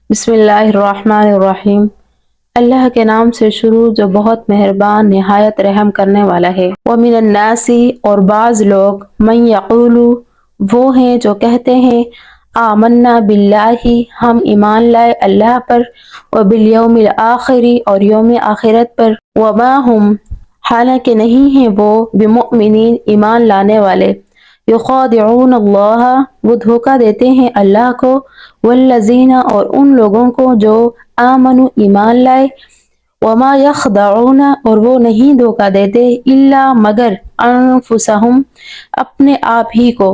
بسم اللہ الرحمن الرحیم۔ اللہ کے نام سے شروع جو بہت مہربان نہایت رحم کرنے والا ہے۔ وَمِنَ النَّاسِ اور بعض لوگ مَن یقول وہ ہیں جو کہتے ہیں آمنا باللہ ہم ایمان لائے اللہ پر، وبالیوم الآخر اور یوم آخرت پر، وما ہم حالانکہ نہیں ہیں وہ بمؤمنین ایمان لانے والے، یخادعون اللہ وہ دھوکہ دیتے ہیں اللہ کو، والذین اور ان لوگوں کو جو آمنوا ایمان لائے، وما یخدعون اور وہ نہیں دھوکہ دیتے الا مگر انفسہم اپنے آپ ہی کو،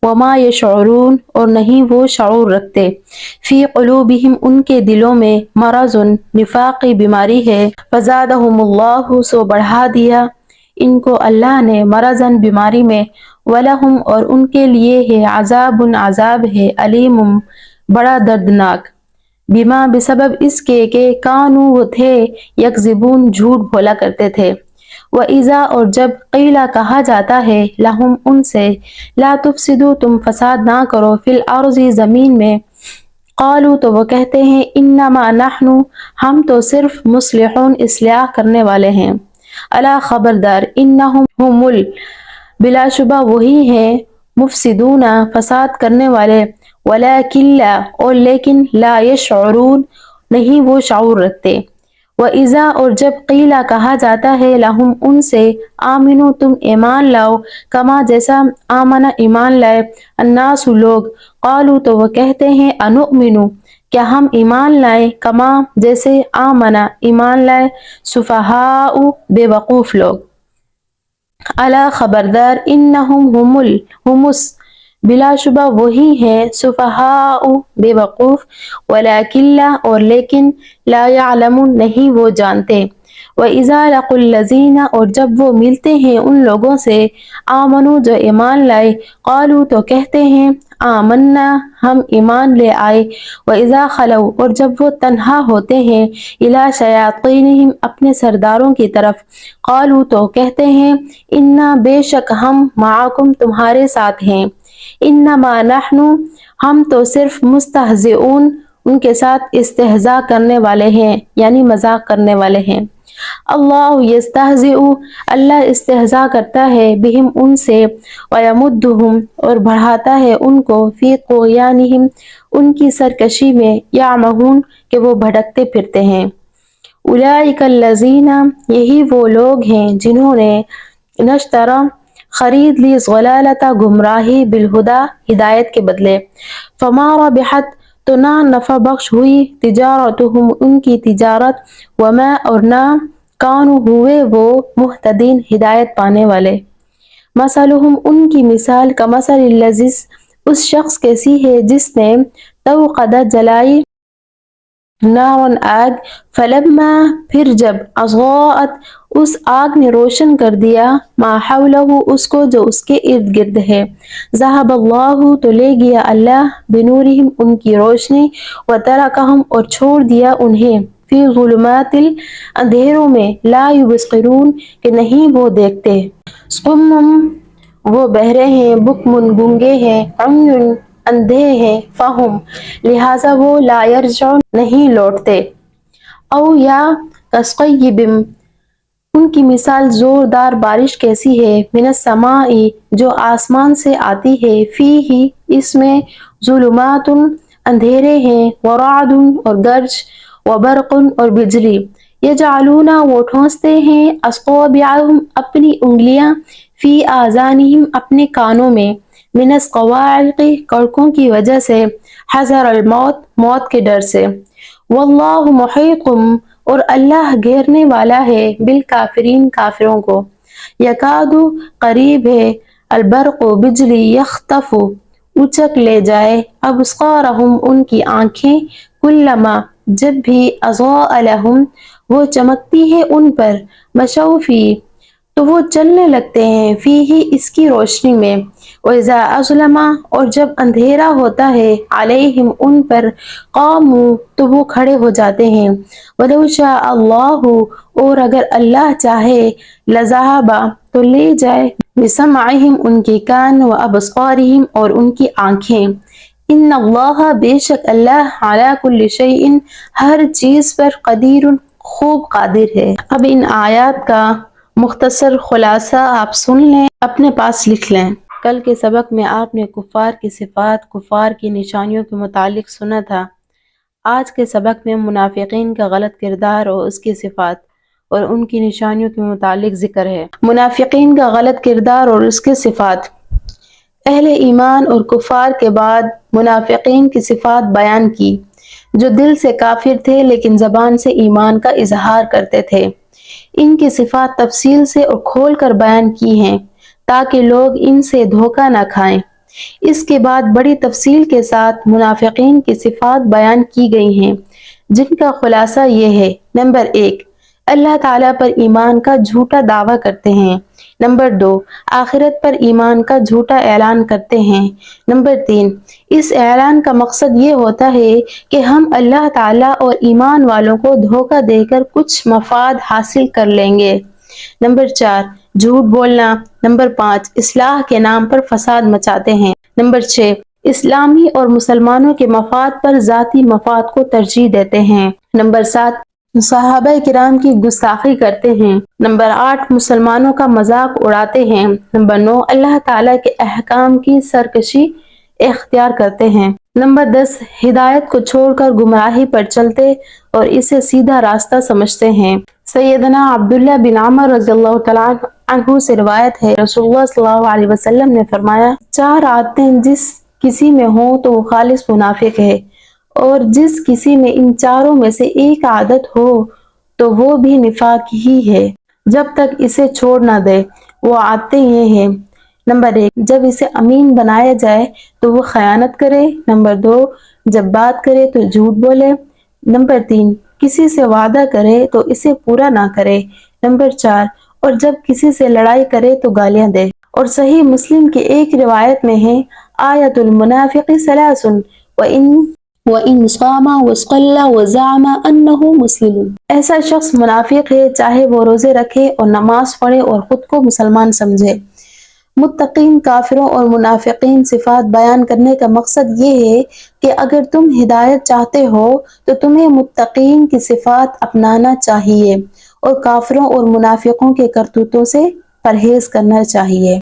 وما یشعرون اور نہیں وہ شعور رکھتے، فی قلوبہم ان کے دلوں میں مرض نفاقی بیماری ہے، فزادہم اللہ سو بڑھا دیا ان کو اللہ نے مرضاً بیماری میں، وَلَهُمْ اور ان کے لیے ہے عذاب ہے علیم بڑا دردناک، بما بسبب اس کے کہ کانوا وہ تھے یکذبون جھوٹ بولا کرتے تھے، وَإِذَا اور جب قیل کہا جاتا ہے لہم ان سے لا تفسدوا تم فساد نہ کرو فی الارض زمین میں، قالوا تو وہ کہتے ہیں انما نحن ہم تو صرف مصلحون اصلاح کرنے والے ہیں، الا خبردار انہم هم بلا شبہ وہی ہیں مفسدون فساد کرنے والے، ولکن لا اور لیکن لا یشعرون نہیں وہ شعور رکھتے، وَإِذَا اور جب قیلا کہا جاتا ہے لہم ان سے آمنو تم ایمان لاؤ کما جیسا آمنا ایمان لائے الناس لوگ، قالوا تو وہ کہتے ہیں انؤمنو کیا ہم ایمان لائیں کما جیسے آمنا ایمان لائے سفہاء بے وقوف لوگ، الا خبردار انہم ہمس بلا شبہ وہی ہیں سفہاء بے وقوف، ولکن لا اور لیکن لا یعلمون نہیں وہ جانتے، وَإِذَا لَقُوا الَّذِينَ اور جب وہ ملتے ہیں ان لوگوں سے آمنوا جو ایمان لائے، قالوا تو کہتے ہیں آمنا ہم ایمان لے آئے، وَإِذَا خَلَوْا اور جب وہ تنہا ہوتے ہیں إِلَى شَيَاطِینِہِمْ اپنے سرداروں کی طرف، قالوا تو کہتے ہیں انا بے شک ہم معکم تمہارے ساتھ ہیں، انما نحن ہم تو صرف مستہزئون ان کے ساتھ استہزاء کرنے والے ہیں یعنی مذاق کرنے والے ہیں، اللہ یستہزئ اللہ استہزاء کرتا ہے بہم ان سے، ویمدہم اور بڑھاتا ہے ان کو فی طغیانہم ان کی سرکشی میں، یعمہون کہ وہ بھٹکتے پھرتے ہیں، اولئک الذین یہی وہ لوگ ہیں جنہوں نے نشترا خرید لی ضلالت گمراہی بالہدا ہدایت کے بدلے، فما ربحت تو نہ نفع بخش ہوئی تجارتہم ان کی تجارت، وما اور نہ کانوا ہوئے وہ مہتدین ہدایت پانے والے، مثلہم ان کی مثال کمثل الذی اس شخص کے سی ہے جس نے توقد جلائی نارن آگ، فلما پھر جب اضاءت اس آگ نے روشن کر دیا ما حولہ اس کو جو اس کے ارد گرد ہے، ذہب اللہ تو لے گیا اللہ بنورہم ان کی روشنی، وترکہم اور چھوڑ دیا انہیں فی ظلمات اندھیروں میں، لا یبصرون کہ نہیں وہ دیکھتے، صم وہ بہرے ہیں، بکم گونگے ہیں، عمی اندھے ہیں، فہم لہذا وہ لا یرجعون نہیں لوٹتے، او یا کصیب ان کی مثال زوردار بارش کیسی ہے، من السماء جو آسمان سے آتی ہے، فیہ اس میں ظلمات اندھیرے ہیں، ورعد اور گرج، وبرق اور بجلی، یجعلون وہ ٹھونستے ہیں اصابعہم اپنی انگلیاں، فی آذانہم اپنے کانوں میں، من الصواعق کڑکوں کی وجہ سے، حذر الموت موت کے ڈر سے، واللہ محیط اور اللہ گھیرنے والا ہے بالکافرین کافروں کو، یکاد قریب ہے البرق بجلی، یخطف اچک لے جائے ابصارہم ان کی آنکھیں، کلما جب بھی اضاء لہم وہ چمکتی ہے ان پر، مشوا فیہ تو وہ چلنے لگتے ہیں، فیہ اس کی روشنی میں، وَإِذَا أَظْلَمَ اور جب اندھیرا ہوتا ہے علیہم ان پر، قاموا تو وہ کھڑے ہو جاتے ہیں، وَلَوْ شَاءَ اللَّهُ اور اگر اللہ چاہے، لَذَهَبَ تو لے جائے، بِسَمْعِهِمْ ان کے کان، وَأَبْصَارِهِمْ اور ان کی آنکھیں، ان اللہ بے شک اللہ علی کل شیء ہر چیز پر قدیر خوب قادر ہے۔ اب ان آیات کا مختصر خلاصہ آپ سن لیں، اپنے پاس لکھ لیں۔ کل کے سبق میں آپ نے کفار کی صفات، کفار کی نشانیوں کے متعلق سنا تھا۔ آج کے سبق میں منافقین کا غلط کردار اور اس کی صفات اور ان کی نشانیوں کے متعلق ذکر ہے۔ منافقین کا غلط کردار اور اس کی صفات۔ اہل ایمان اور کفار کے بعد منافقین کی صفات بیان کی، جو دل سے کافر تھے لیکن زبان سے ایمان کا اظہار کرتے تھے۔ ان کی صفات تفصیل سے اور کھول کر بیان کی ہیں تاکہ لوگ ان سے دھوکہ نہ کھائیں۔ اس کے بعد بڑی تفصیل کے ساتھ منافقین کی صفات بیان کی گئی ہیں، جن کا خلاصہ یہ ہے: نمبر 1، اللہ تعالیٰ پر ایمان کا جھوٹا دعویٰ کرتے ہیں۔ نمبر 2، آخرت پر ایمان کا جھوٹا اعلان کرتے ہیں۔ نمبر 3، اس اعلان کا مقصد یہ ہوتا ہے کہ ہم اللہ تعالیٰ اور ایمان والوں کو دھوکہ دے کر کچھ مفاد حاصل کر لیں گے۔ نمبر 4، جھوٹ بولنا۔ نمبر 5، اصلاح کے نام پر فساد مچاتے ہیں۔ نمبر 6، اسلامی اور مسلمانوں کے مفاد پر ذاتی مفاد کو ترجیح دیتے ہیں۔ نمبر 7، صحابہ کرام کی گستاخی کرتے ہیں۔ نمبر 8، مسلمانوں کا مذاق اڑاتے ہیں۔ نمبر 9، اللہ تعالیٰ کے احکام کی سرکشی اختیار کرتے ہیں۔ نمبر 10، ہدایت کو چھوڑ کر گمراہی پر چلتے اور اسے سیدھا راستہ سمجھتے ہیں۔ سیدنا عبداللہ بن عمر رضی اللہ تعالیٰ عنہ سے روایت ہے، رسول اللہ صلی اللہ علیہ وسلم نے فرمایا، 4 عادتیں جس کسی میں ہوں تو وہ خالص منافق ہے، اور جس کسی میں ان چاروں میں سے ایک عادت ہو تو وہ بھی نفاق ہی ہے جب تک اسے چھوڑ نہ دے۔ وہ عادتیں یہ ہیں: نمبر 1، جب اسے امین بنایا جائے تو وہ خیانت کرے۔ نمبر 2، جب بات کرے تو جھوٹ بولے۔ نمبر 3، کسی سے وعدہ کرے تو اسے پورا نہ کرے۔ نمبر 4، اور جب کسی سے لڑائی کرے تو گالیاں دے۔ اور صحیح مسلم کی ایک روایت میں ہے، آیت المنافق ثلاث وَإِنْ صَامَ وَاسْتَقَلَّ وَزَعَمَ أَنَّهُ مُسْلِمٌ۔ ایسا شخص منافق ہے، چاہے وہ روزے رکھے اور نماز پڑھے اور خود کو مسلمان سمجھے۔ متقین کافروں اور منافقین صفات بیان کرنے کا مقصد یہ ہے کہ اگر تم ہدایت چاہتے ہو تو تمہیں متقین کی صفات اپنانا چاہیے اور کافروں اور منافقوں کے کرتوتوں سے پرہیز کرنا چاہیے۔